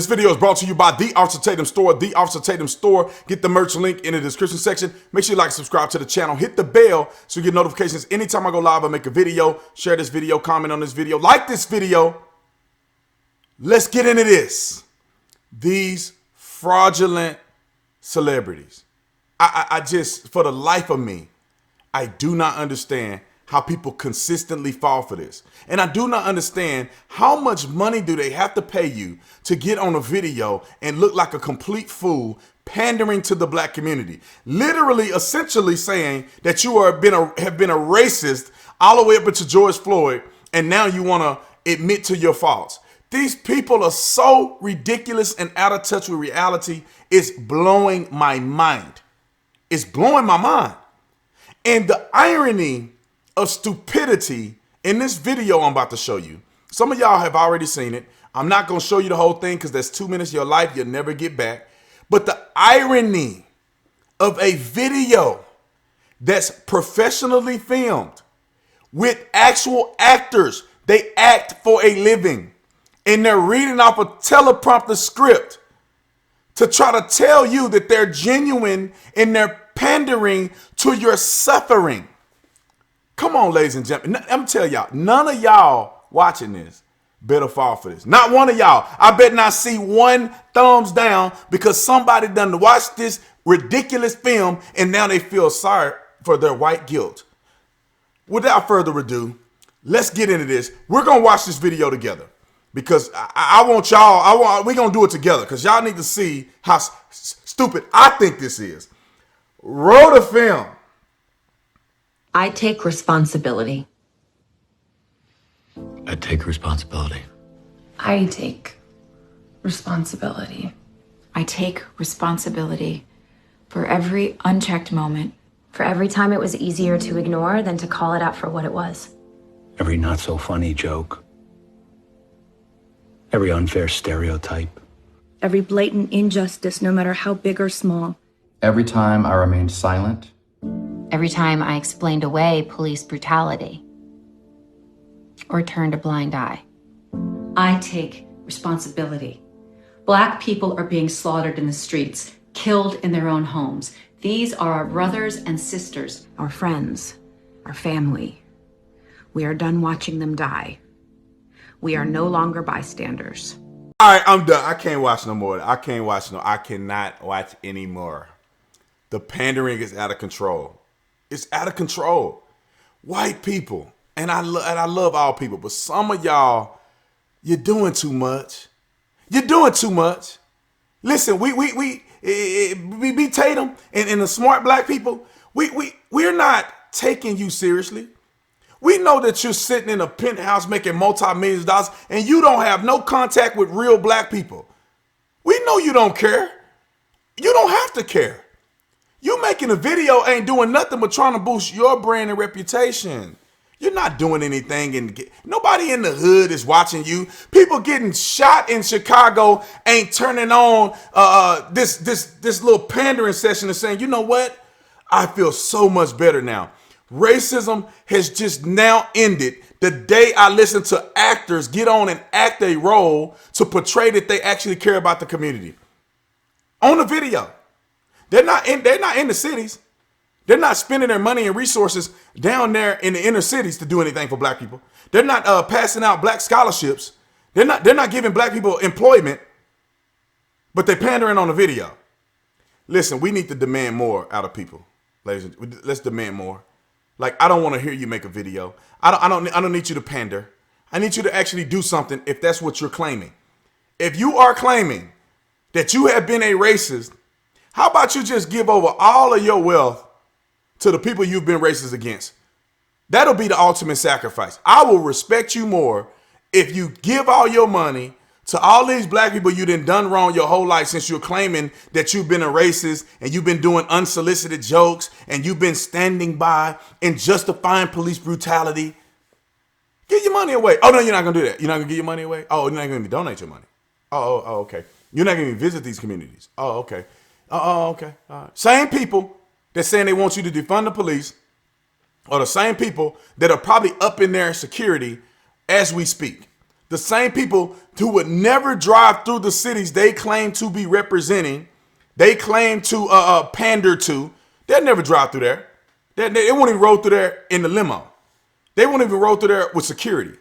This video is brought to you by the Officer Tatum Store. The Officer Tatum Store. Get the merch link in the description section. Make sure you like and subscribe to the channel. Hit the bell so you get notifications anytime I go live or make a video. Share this video, comment on this video, like this video. Let's get into this. These fraudulent celebrities. I just, for the life of me, I do not understand how people consistently fall for this. And I do not understand how much money do they have to pay you to get on a video and look like a complete fool, pandering to the black community. Literally, essentially saying that you have been a racist all the way up into George Floyd, and now you want to admit to your faults. These people are so ridiculous and out of touch with reality. It's blowing my mind. It's blowing my mind. And the irony of stupidity in this video I'm about to show you. Some of y'all have already seen it. I'm not going to show you the whole thing because that's 2 minutes of your life you'll never get back. But the irony of a video that's professionally filmed with actual actors, they act for a living, and they're reading off a teleprompter script to try to tell you that they're genuine and they're pandering to your suffering. Come on, ladies and gentlemen. I'm going to tell y'all, none of y'all watching this better fall for this. Not one of y'all. I bet not see one thumbs down because somebody done watched this ridiculous film and now they feel sorry for their white guilt. Without further ado, let's get into this. We're going to watch this video together because I want y'all, we're going to do it together because y'all need to see how stupid I think this is. Roll the film. I take responsibility. I take responsibility. I take responsibility. I take responsibility for every unchecked moment. For every time it was easier to ignore than to call it out for what it was. Every not so funny joke. Every unfair stereotype. Every blatant injustice, no matter how big or small. Every time I remained silent. Every time I explained away police brutality. Or turned a blind eye. I take responsibility. Black people are being slaughtered in the streets, killed in their own homes. These are our brothers and sisters. Our friends, our family. We are done watching them die. We are no longer bystanders. All right, I'm done. I can't watch no more. I cannot watch anymore. The pandering is out of control. It's out of control. White people, and I love all people, but some of y'all, you're doing too much. You're doing too much. Listen, we be Tatum and the smart black people. We're not taking you seriously. We know that you're sitting in a penthouse making multi-millions of dollars and you don't have no contact with real black people. We know you don't care. You don't have to care. You making a video ain't doing nothing but trying to boost your brand and reputation. You're not doing anything, and nobody in the hood is watching you. People getting shot in Chicago ain't turning on this little pandering session and saying, you know what? I feel so much better now. Racism has just now ended the day I listen to actors get on and act a role to portray that they actually care about the community. On the video. They're not in the cities. They're not spending their money and resources down there in the inner cities to do anything for black people. They're not passing out black scholarships. They're not giving black people employment, but they're pandering on the video. Listen, we need to demand more out of people, ladies. Let's demand more. Like, I don't want to hear you make a video. I don't need you to pander. I need you to actually do something if that's what you're claiming. If you are claiming that you have been a racist, how about you just give over all of your wealth to the people you've been racist against? That'll be the ultimate sacrifice. I will respect you more if you give all your money to all these black people you done wrong your whole life, since you're claiming that you've been a racist and you've been doing unsolicited jokes and you've been standing by and justifying police brutality. Give your money away. Oh, no, you're not going to do that. You're not going to give your money away? Oh, you're not going to donate your money. Oh, okay. You're not going to visit these communities. Oh, okay. Okay. All right. Same people that's saying they want you to defund the police are the same people that are probably up in their security as we speak. The same people who would never drive through the cities they claim to be representing, they claim to pander to, they'll never drive through there. They won't even roll through there in the limo. They won't even roll through there with security.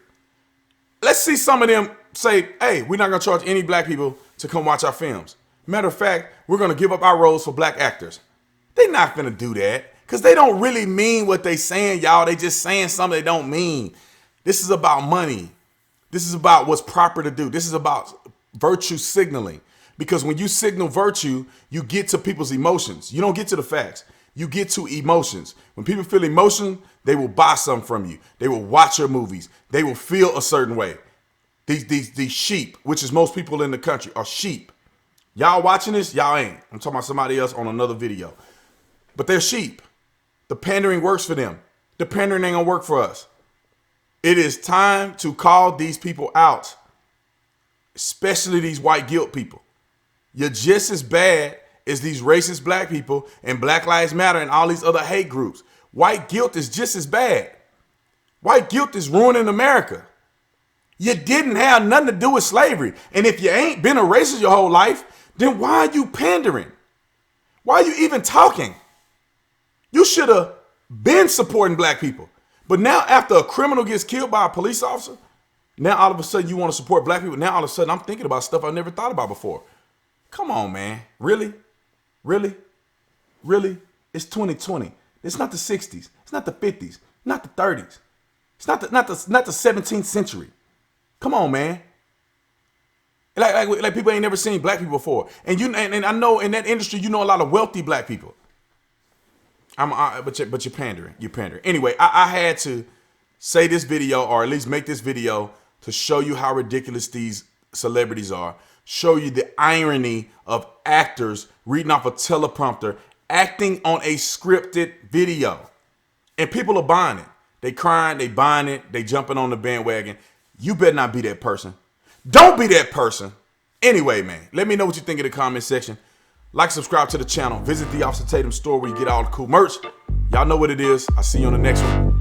Let's see some of them say, hey, we're not going to charge any black people to come watch our films. Matter of fact, we're going to give up our roles for black actors. They're not going to do that because they don't really mean what they saying, y'all. They just saying something they don't mean. This is about money. This is about what's proper to do. This is about virtue signaling. Because when you signal virtue, you get to people's emotions. You don't get to the facts. You get to emotions. When people feel emotion, they will buy something from you. They will watch your movies. They will feel a certain way. These sheep, which is most people in the country, are sheep. Y'all watching this? Y'all ain't. I'm talking about somebody else on another video. But they're sheep. The pandering works for them. The pandering ain't gonna work for us. It is time to call these people out, especially these white guilt people. You're just as bad as these racist black people and Black Lives Matter and all these other hate groups. White guilt is just as bad. White guilt is ruining America. You didn't have nothing to do with slavery. And if you ain't been a racist your whole life, then why are you pandering? Why are you even talking? You should have been supporting black people. But now after a criminal gets killed by a police officer, now all of a sudden you want to support black people. Now all of a sudden I'm thinking about stuff I never thought about before. Come on, man. Really? Really? Really? It's 2020. It's not the 60s. It's not the 50s. Not the 30s. It's not the 17th century. Come on, man. Like people ain't never seen black people before. And I know in that industry you know a lot of wealthy black people. But you're pandering. You're pandering. Anyway, I had to say this video, or at least make this video, to show you how ridiculous these celebrities are. Show you the irony of actors reading off a teleprompter, acting on a scripted video. And people are buying it. They crying, they buying it, they jumping on the bandwagon. You better not be that person. Don't be that person. Anyway, man, let me know what you think in the comment section. Like, subscribe to the channel. Visit the Officer Tatum store where you get all the cool merch. Y'all know what it is. I'll see you on the next one.